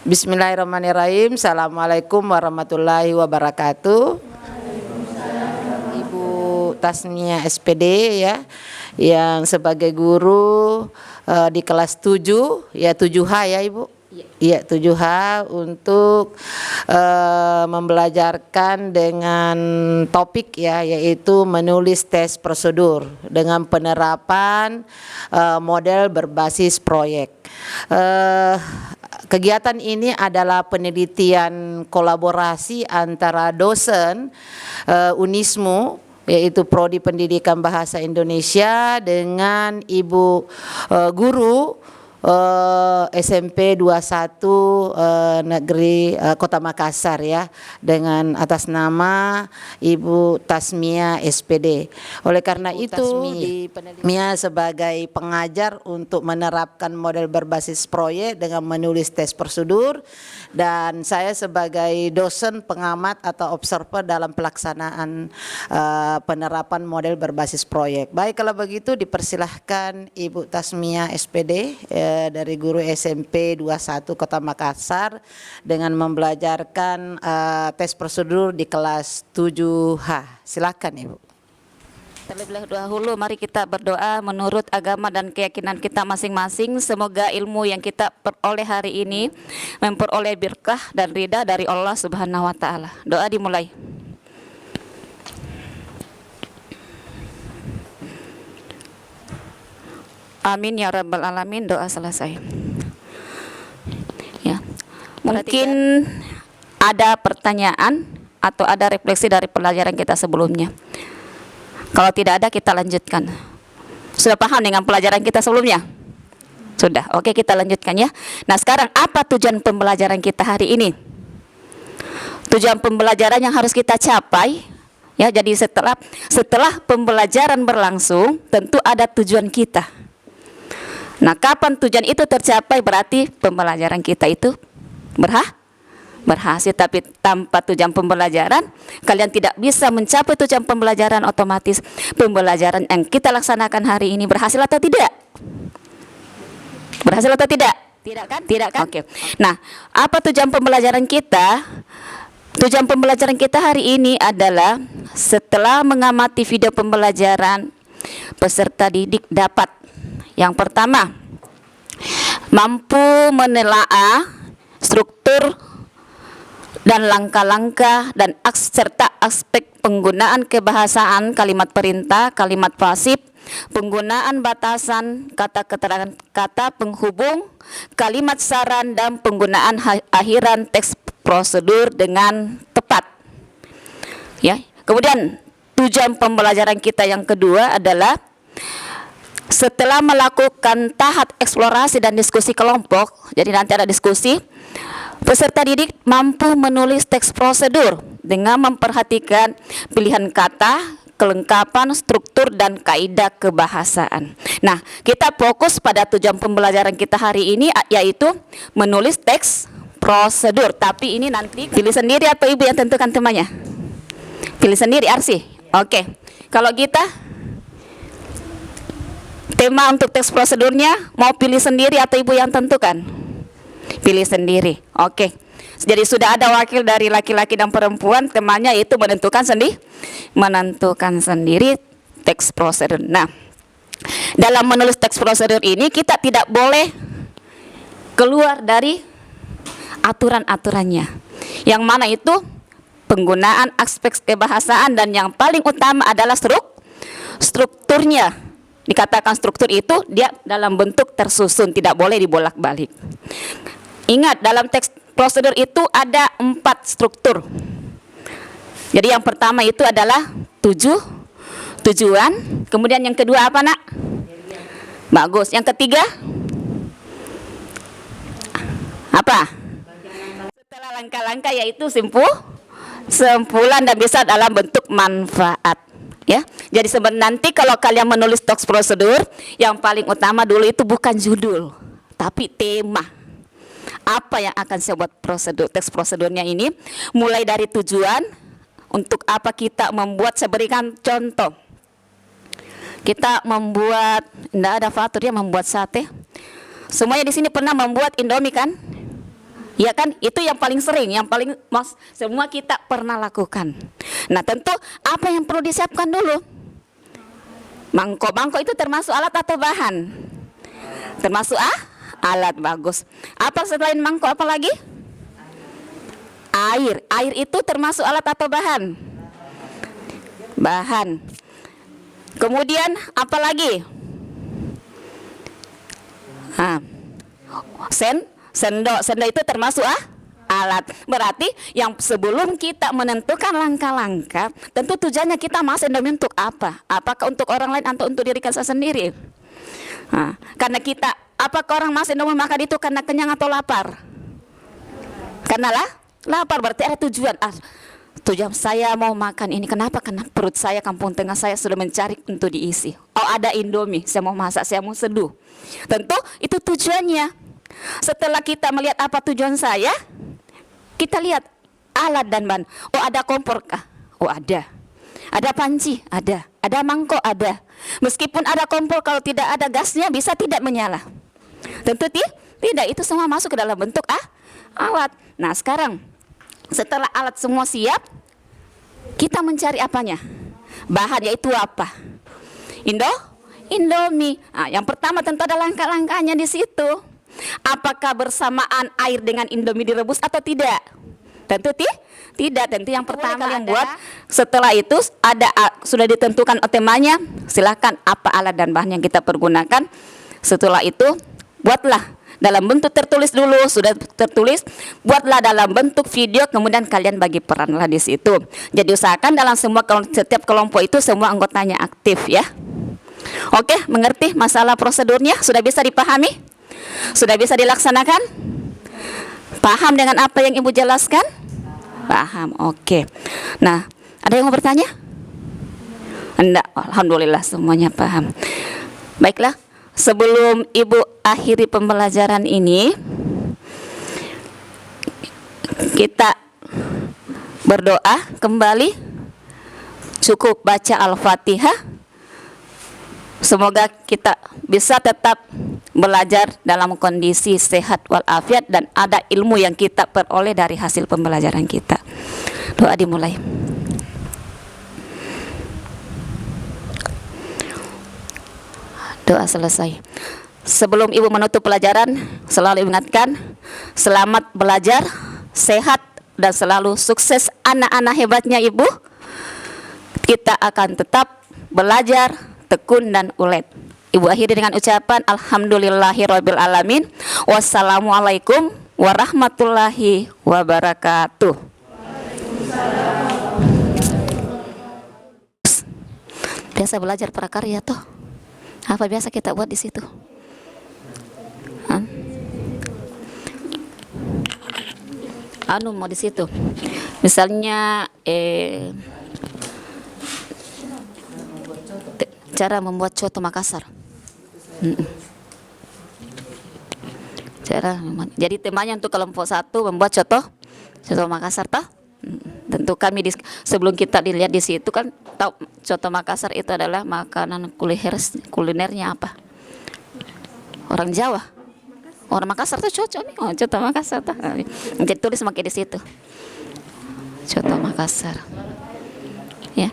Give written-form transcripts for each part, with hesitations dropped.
Bismillahirrahmanirrahim. Assalamualaikum warahmatullahi wabarakatuh. Ibu Tasmiyah SPD ya, yang sebagai guru di kelas 7 ya, 7H ya Ibu. Iya, 7H untuk membelajarkan dengan topik ya, yaitu menulis tes prosedur dengan penerapan model berbasis proyek. Kegiatan ini adalah penelitian kolaborasi antara dosen Unismu, yaitu Prodi Pendidikan Bahasa Indonesia, dengan Ibu guru SMP 21 Negeri Kota Makassar ya, dengan atas nama Ibu Tasmiyah SPD. Oleh karena itu Tasmiyah sebagai pengajar untuk menerapkan model berbasis proyek dengan menulis tes prosedur, dan saya sebagai dosen pengamat atau observer dalam pelaksanaan penerapan model berbasis proyek. Baik, kalau begitu dipersilahkan Ibu Tasmiyah SPD dari guru SMP 21 Kota Makassar dengan membelajarkan tes prosedur di kelas 7H. Silakan Ibu. Terlebih dahulu mari kita berdoa menurut agama dan keyakinan kita masing-masing. Semoga ilmu yang kita peroleh hari ini memperoleh berkah dan ridha dari Allah Subhanahu wa taala. Doa dimulai. Amin ya rabbal alamin. Doa selesai. Ya. Mungkin ada pertanyaan atau ada refleksi dari pelajaran kita sebelumnya. Kalau tidak ada, kita lanjutkan. Sudah paham dengan pelajaran kita sebelumnya? Sudah. Oke, kita lanjutkan ya. Nah, sekarang apa tujuan pembelajaran kita hari ini? Tujuan pembelajaran yang harus kita capai ya. Jadi setelah pembelajaran berlangsung, tentu ada tujuan kita. Nah, kapan tujuan itu tercapai berarti pembelajaran kita itu berhasil. Tapi tanpa tujuan pembelajaran, kalian tidak bisa mencapai tujuan pembelajaran, otomatis pembelajaran yang kita laksanakan hari ini berhasil atau tidak? Berhasil atau tidak? Tidak kan? Tidak kan? Oke. Nah, apa tujuan pembelajaran kita? Tujuan pembelajaran kita hari ini adalah setelah mengamati video pembelajaran, peserta didik dapat yang pertama, mampu menelaah struktur dan langkah-langkah dan serta aspek penggunaan kebahasaan kalimat perintah, kalimat pasif, penggunaan batasan, kata keterangan, kata penghubung, kalimat saran, dan penggunaan akhiran teks prosedur dengan tepat. Ya. Kemudian tujuan pembelajaran kita yang kedua adalah setelah melakukan tahap eksplorasi dan diskusi kelompok, jadi nanti ada diskusi, peserta didik mampu menulis teks prosedur dengan memperhatikan pilihan kata, kelengkapan, struktur, dan kaidah kebahasaan. Nah, kita fokus pada tujuan pembelajaran kita hari ini, yaitu menulis teks prosedur. Tapi ini nanti pilih sendiri atau Ibu yang tentukan temanya? Pilih sendiri, Arsi. Oke. Kalau kita tema untuk teks prosedurnya mau pilih sendiri atau Ibu yang tentukan? Pilih sendiri. Oke. Jadi sudah ada wakil dari laki-laki dan perempuan, temanya itu menentukan sendiri teks prosedur. Nah, dalam menulis teks prosedur ini kita tidak boleh keluar dari aturan-aturannya. Yang mana itu penggunaan aspek kebahasaan, dan yang paling utama adalah strukturnya. Dikatakan struktur itu dia dalam bentuk tersusun, tidak boleh dibolak-balik. Ingat, dalam teks prosedur itu ada 4 struktur. Jadi yang pertama itu adalah tujuan. Kemudian yang kedua apa, Nak? Bagus. Yang ketiga apa? Setelah langkah-langkah yaitu simpulan dan bisa dalam bentuk manfaat. Ya, jadi sebenarnya nanti kalau kalian menulis teks prosedur, yang paling utama dulu itu bukan judul, tapi tema. Apa yang akan saya buat teks prosedurnya ini, mulai dari tujuan, untuk apa kita membuat, saya berikan contoh. Kita membuat, tidak ada fatur ya, membuat sate. Semuanya di sini pernah membuat Indomie kan? Ya kan, itu yang paling sering, yang paling semua kita pernah lakukan. Nah, tentu apa yang perlu disiapkan dulu? Mangkok. Mangkok itu termasuk alat atau bahan? Termasuk alat, bagus. Apa selain mangkok, apa lagi? Air. Air itu termasuk alat atau bahan? Bahan. Kemudian apa lagi? Sendok. Sendok itu termasuk alat. Berarti yang sebelum kita menentukan langkah-langkah, tentu tujuannya kita masak Indomie untuk apa? Apakah untuk orang lain atau untuk diri kita sendiri? Karena kita, apakah orang masak Indomie makan itu karena kenyang atau lapar? Karena lapar, berarti ada tujuan. Tujuan saya mau makan ini, kenapa? Karena perut saya, kampung tengah saya sudah mencari untuk diisi. Oh, ada Indomie, saya mau masak, saya mau seduh. Tentu itu tujuannya. Setelah kita melihat apa tujuan saya, kita lihat alat dan bahan. Oh, ada kompor kah? Oh, ada. Ada panci? Ada. Ada mangkok? Ada. Meskipun ada kompor, kalau tidak ada gasnya bisa tidak menyala. Tentu tidak, itu semua masuk ke dalam bentuk alat. Nah, sekarang setelah alat semua siap, kita mencari apanya? Bahan, yaitu apa? Indomie. Yang pertama tentu ada langkah-langkahnya di situ. Apakah bersamaan air dengan Indomie direbus atau tidak? Tentu tidak. Tentu yang pertama kalian buat. Setelah itu sudah ditentukan temanya. Silakan apa alat dan bahan yang kita pergunakan. Setelah itu buatlah dalam bentuk tertulis dulu. Sudah tertulis, buatlah dalam bentuk video. Kemudian kalian bagi peranlah di situ. Jadi usahakan dalam setiap kelompok itu semua anggotanya aktif ya. Oke, mengerti masalah prosedurnya? Sudah bisa dipahami? Sudah bisa dilaksanakan? Paham dengan apa yang Ibu jelaskan? Paham, oke. Nah, ada yang mau bertanya? Enggak, alhamdulillah semuanya paham. Baiklah, sebelum Ibu akhiri pembelajaran ini, kita berdoa kembali. Cukup baca Al-Fatihah. Semoga kita bisa tetap belajar dalam kondisi sehat walafiat dan ada ilmu yang kita peroleh dari hasil pembelajaran kita. Doa dimulai. Doa selesai. Sebelum Ibu menutup pelajaran, selalu ingatkan, selamat belajar, sehat dan selalu sukses anak-anak hebatnya Ibu. Kita akan tetap belajar, tekun dan ulet. Ibu akhiri dengan ucapan alhamdulillahirabbil alamin. Wassalamualaikum warahmatullahi wabarakatuh. Biasa belajar prakarya toh. Apa biasa kita buat di situ? Mau di situ. Misalnya cara membuat coto Makassar. Jadi temanya untuk kelompok 1 membuat coto Makassar toh. Tentu kami sebelum kita dilihat di situ kan tahu coto Makassar itu adalah makanan kulinernya apa? Orang Jawa. Orang Makassar tuh cocok nih. Oh, coto Makassar tuh. Jadi tulis pakai di situ. Coto Makassar. Ya.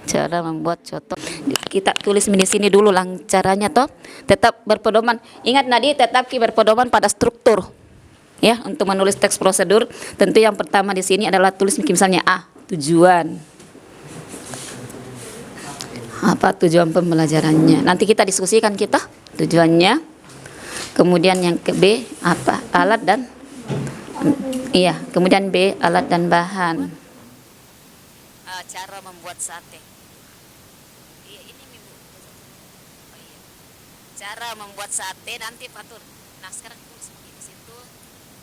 Cara membuat coto. Kita tulis di sini dulu caranya toh. Tetap berpedoman. Ingat Nadi, tetap berpedoman pada struktur. Ya, untuk menulis teks prosedur, tentu yang pertama di sini adalah tulis misalnya tujuan. Apa tujuan pembelajarannya? Nanti kita diskusikan tujuannya. Kemudian yang ke B apa? Alat dan kemudian B alat dan bahan. Cara membuat sate. Cara membuat sate nanti patur. Nah, sekarang tulis di situ,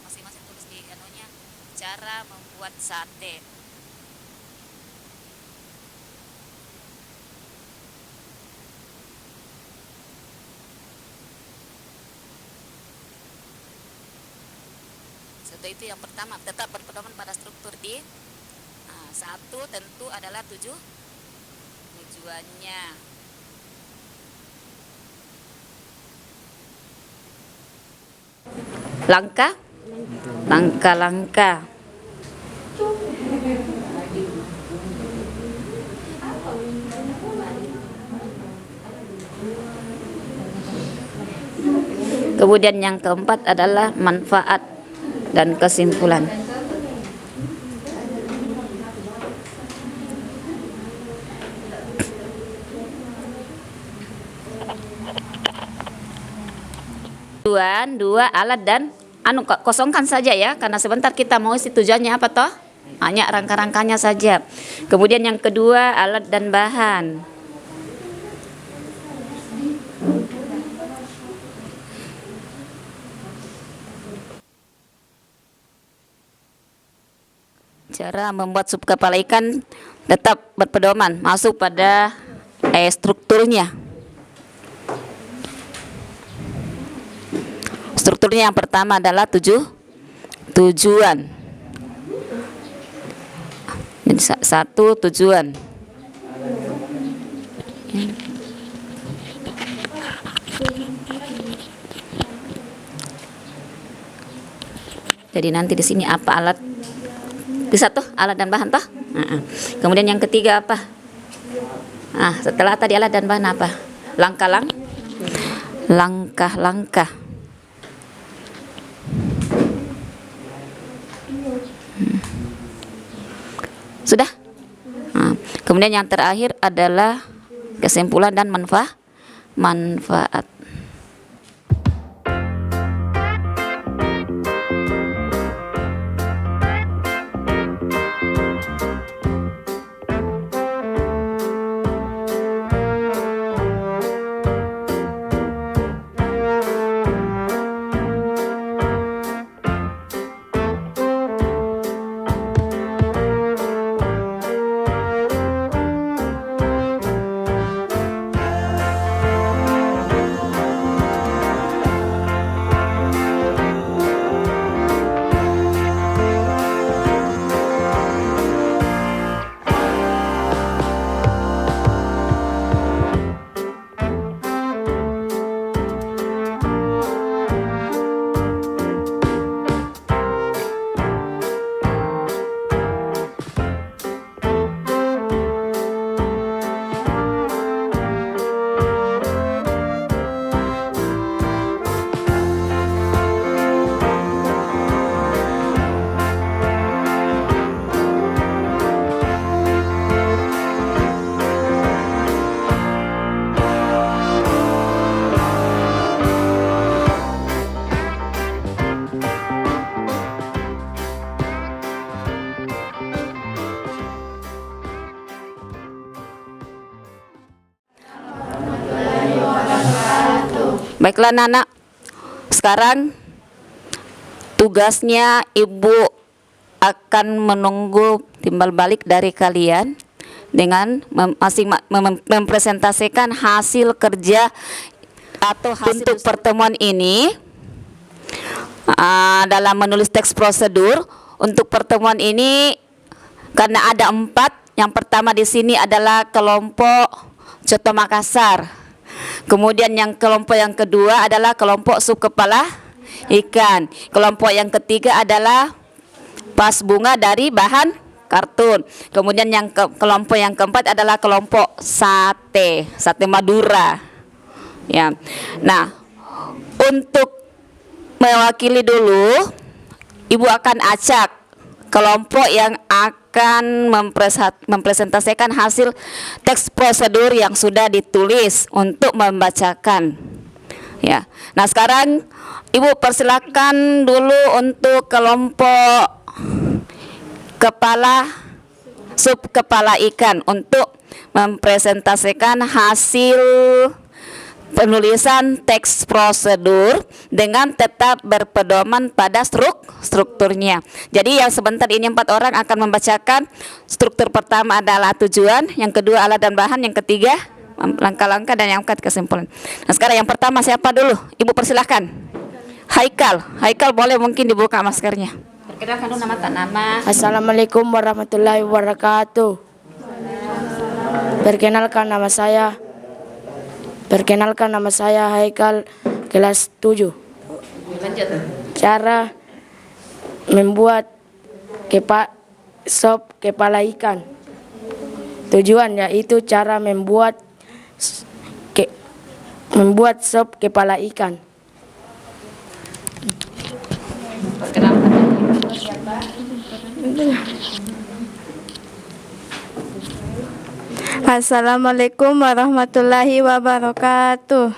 masing-masing tulis di anunya, cara membuat sate. Itu yang pertama, tetap berpedoman pada struktur di satu tentu adalah tujuannya. Langkah Langkah-langkah. Kemudian yang keempat adalah manfaat dan kesimpulan. Dua alat dan kosongkan saja ya, karena sebentar kita mau isi tujuannya apa toh? Hanya rangka-rangkanya saja. Kemudian yang kedua alat dan bahan. Cara membuat sup kepala ikan tetap berpedoman masuk pada strukturnya. Strukturnya yang pertama adalah tujuan. Jadi satu tujuan. Jadi nanti di sini apa alat? Di satu alat dan bahan toh. Kemudian yang ketiga apa? Setelah tadi alat dan bahan apa? Langkah-langkah. Sudah. Kemudian yang terakhir adalah kesimpulan dan manfaat. Baiklah anak-anak, sekarang tugasnya Ibu akan menunggu timbal balik dari kalian dengan mempresentasikan hasil kerja atau hasil untuk pertemuan ini. Dalam menulis teks prosedur untuk pertemuan ini, karena ada 4. Yang pertama di sini adalah kelompok Coto Makassar. Kemudian yang kelompok yang kedua adalah kelompok sup kepala ikan. Kelompok yang ketiga adalah pas bunga dari bahan kartun. Kemudian yang kelompok yang keempat adalah kelompok sate Madura. Ya. Nah, untuk mewakili dulu, Ibu akan acak kelompok yang akan mempresentasikan hasil teks prosedur yang sudah ditulis untuk membacakan. Ya. Nah, sekarang Ibu persilakan dulu untuk kelompok sup kepala ikan untuk mempresentasikan hasil penulisan teks prosedur dengan tetap berpedoman pada strukturnya. Jadi yang sebentar ini 4 orang akan membacakan. Struktur pertama adalah tujuan, yang kedua alat dan bahan, yang ketiga langkah-langkah, dan yang keempat kesimpulan. Nah, sekarang yang pertama siapa dulu? Ibu persilahkan. Haikal boleh mungkin dibuka maskernya. Perkenalkan dulu nama. Assalamualaikum warahmatullahi wabarakatuh. Perkenalkan nama saya Haikal, kelas 7. Lanjut. Cara membuat sop kepala ikan. Tujuan yaitu cara membuat sop kepala ikan. Assalamualaikum warahmatullahi wabarakatuh.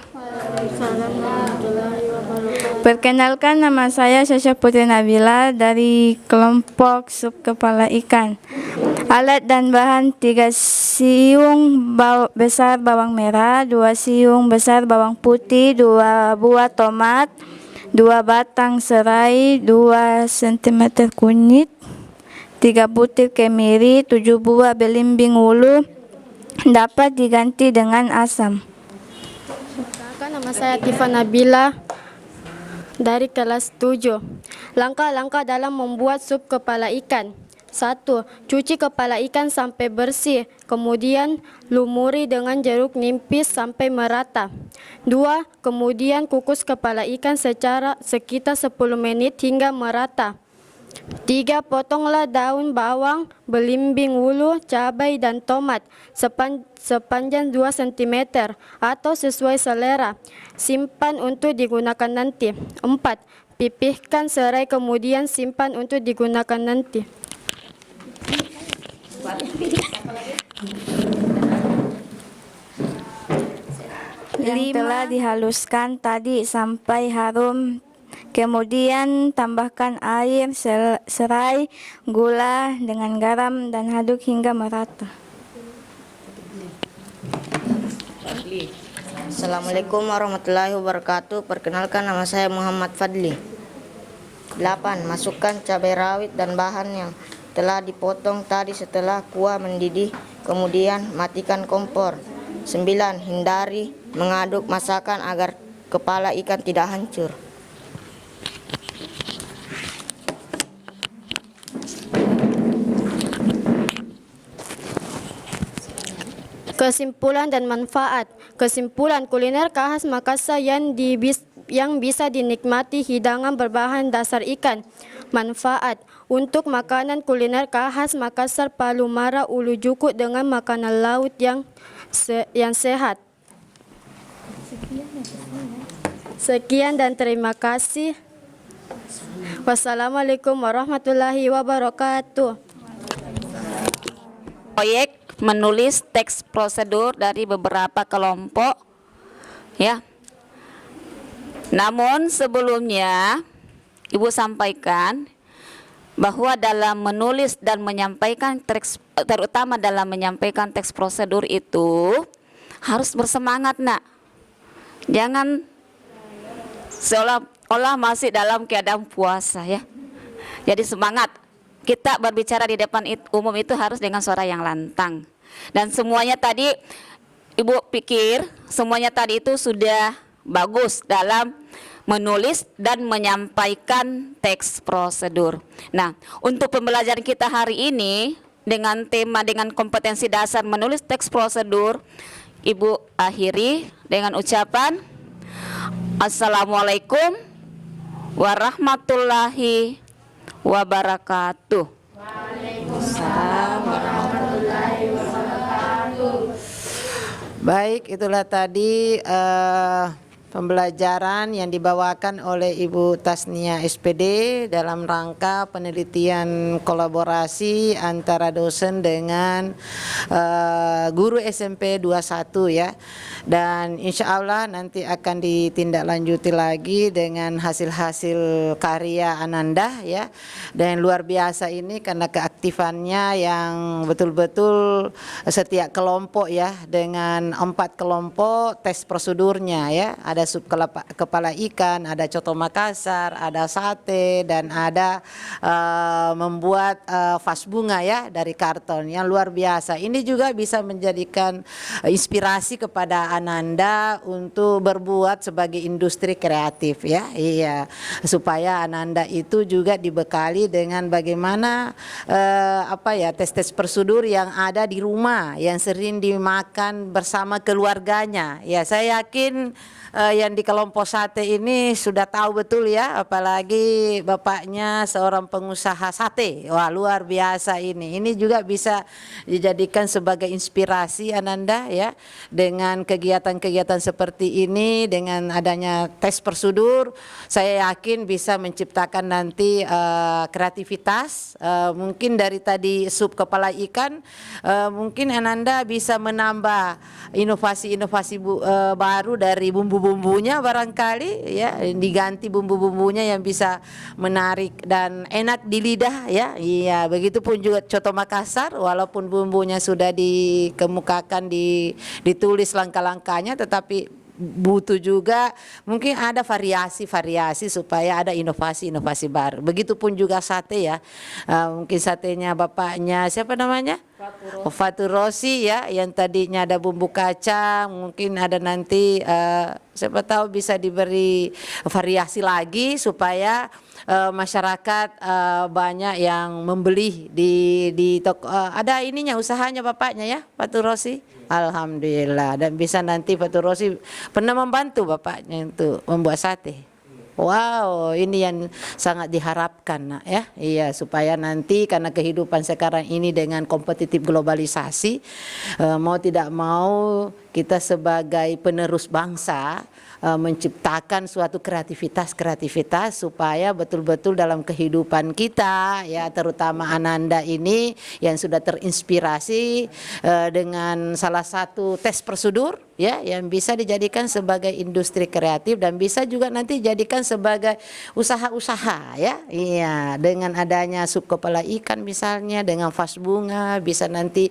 Perkenalkan, nama saya Syasha Putri Nabila dari kelompok sup kepala ikan. Alat dan bahan: 3 siung besar bawang merah, 2 siung besar bawang putih, 2 buah tomat, 2 batang serai, 2 cm kunyit, 3 butir kemiri, 7 buah belimbing ulu, dapat diganti dengan asam. Nama saya Tifa Nabila dari kelas 7. Langkah-langkah dalam membuat sup kepala ikan. 1. Cuci kepala ikan sampai bersih, kemudian lumuri dengan jeruk nipis sampai merata. 2. Kemudian kukus kepala ikan sekitar 10 menit hingga merata. 3. Potonglah daun bawang, belimbing ulu, cabai dan tomat sepanjang 2 cm atau sesuai selera. Simpan untuk digunakan nanti. 4. Pipihkan serai kemudian simpan untuk digunakan nanti. Yang telah dihaluskan tadi sampai harum. Kemudian tambahkan air, serai, gula dengan garam dan aduk hingga merata. Assalamualaikum warahmatullahi wabarakatuh. Perkenalkan, nama saya Muhammad Fadli. 8. Masukkan cabai rawit dan bahan yang telah dipotong tadi setelah kuah mendidih. Kemudian matikan kompor. 9. Hindari mengaduk masakan agar kepala ikan tidak hancur. Kesimpulan dan manfaat. Kesimpulan, kuliner khas Makassar yang bisa dinikmati hidangan berbahan dasar ikan. Manfaat, untuk makanan kuliner khas Makassar, palu mara, ulu jukut dengan makanan laut yang sehat. Sekian dan terima kasih. Wassalamualaikum warahmatullahi wabarakatuh. Proyek menulis teks prosedur dari beberapa kelompok, ya. Namun sebelumnya Ibu sampaikan bahwa dalam menulis dan menyampaikan teks, terutama dalam menyampaikan teks prosedur itu harus bersemangat, nak. Jangan seolah-olah masih dalam keadaan puasa, ya. Jadi semangat. Kita berbicara di depan umum itu harus dengan suara yang lantang. Dan semuanya tadi, Ibu pikir semuanya tadi itu sudah bagus dalam menulis dan menyampaikan teks prosedur. Nah, untuk pembelajaran kita hari ini dengan tema dengan kompetensi dasar menulis teks prosedur, Ibu akhiri dengan ucapan Assalamualaikum warahmatullahi wabarakatuh. Waalaikumsalam warahmatullahi wabarakatuh. Baik, itulah tadi pembelajaran yang dibawakan oleh Ibu Tasnia SPD dalam rangka penelitian kolaborasi antara dosen dengan guru SMP 21, ya. Dan insya Allah nanti akan ditindaklanjuti lagi dengan hasil-hasil karya Ananda, ya. Dan luar biasa ini karena keaktifannya yang betul-betul setiap kelompok, ya, dengan 4 kelompok tes prosedurnya, ya. Ada sup kepala ikan, ada coto Makassar, ada sate, dan ada membuat vas bunga, ya, dari karton yang luar biasa. Ini juga bisa menjadikan inspirasi kepada Ananda untuk berbuat sebagai industri kreatif, ya. Iya, supaya Ananda itu juga dibekali dengan bagaimana tes-tes prosedur yang ada di rumah yang sering dimakan bersama keluarganya. Ya, saya yakin yang di kelompok sate ini sudah tahu betul ya, apalagi bapaknya seorang pengusaha sate. Wah, luar biasa ini. Ini juga bisa dijadikan sebagai inspirasi Ananda ya, dengan kegiatan-kegiatan seperti ini, dengan adanya tes prosedur, saya yakin bisa menciptakan nanti kreativitas. Mungkin dari tadi sup kepala ikan, mungkin Ananda bisa menambah inovasi-inovasi baru dari bumbu-bumbunya barangkali ya, diganti bumbu-bumbunya yang bisa menarik dan enak di lidah ya. Iya, begitupun juga coto Makassar, walaupun bumbunya sudah dikemukakan, ditulis langkah-langkahnya, tetapi butuh juga mungkin ada variasi-variasi supaya ada inovasi-inovasi baru. Begitupun juga sate ya, mungkin satenya bapaknya siapa namanya? Fatur Rosi ya, yang tadinya ada bumbu kacang, mungkin ada nanti siapa tahu bisa diberi variasi lagi supaya masyarakat banyak yang membeli di toko. Ada ininya, usahanya bapaknya ya, Fatur Rosi. Alhamdulillah, dan bisa nanti Fatur Rosi pernah membantu bapaknya untuk membuat sate. Wow, ini yang sangat diharapkan nak ya. Iya, supaya nanti karena kehidupan sekarang ini dengan kompetitif globalisasi, mau tidak mau kita sebagai penerus bangsa menciptakan suatu kreativitas supaya betul-betul dalam kehidupan kita ya, terutama Ananda ini yang sudah terinspirasi dengan salah satu tes prosedur ya, yang bisa dijadikan sebagai industri kreatif dan bisa juga nanti jadikan sebagai usaha-usaha ya. Iya, dengan adanya sup kepala ikan misalnya, dengan vas bunga bisa nanti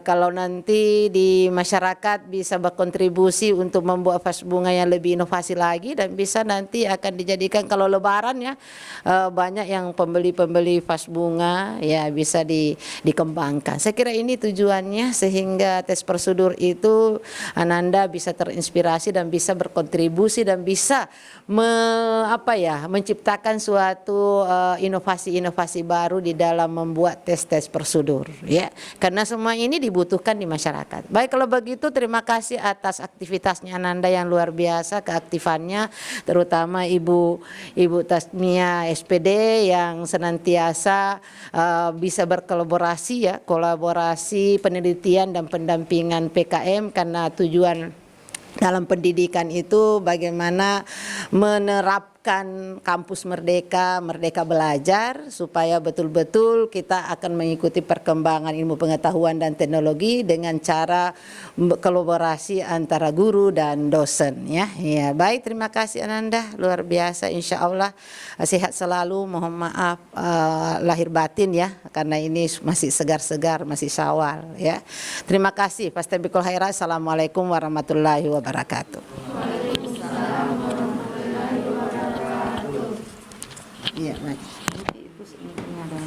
kalau nanti di masyarakat bisa berkontribusi untuk membuat vas bunga yang lebih inovasi lagi, dan bisa nanti akan dijadikan kalau lebaran ya, banyak yang pembeli-pembeli vas bunga ya, bisa dikembangkan. Saya kira ini tujuannya, sehingga tes prosedur itu Ananda bisa terinspirasi dan bisa berkontribusi dan bisa menciptakan suatu inovasi-inovasi baru di dalam membuat tes-tes prosedur ya, karena semua ini dibutuhkan di masyarakat. Baik, kalau begitu terima kasih atas aktivitasnya Ananda yang luar biasa, keaktifannya, terutama Ibu Tasmia SPD yang senantiasa bisa berkolaborasi ya, kolaborasi penelitian dan pendampingan PKM, karena tujuan dalam pendidikan itu bagaimana menerapkan kampus merdeka belajar, supaya betul-betul kita akan mengikuti perkembangan ilmu pengetahuan dan teknologi dengan cara kolaborasi antara guru dan dosen ya. Ya, baik, terima kasih Ananda, luar biasa. Insya Allah sehat selalu, mohon maaf lahir batin ya, karena ini masih segar-segar, masih Syawal ya. Terima kasih. Fastabiqul khairat. Assalamualaikum warahmatullahi wabarakatuh. Iya, baik. Nanti Ibu ini ada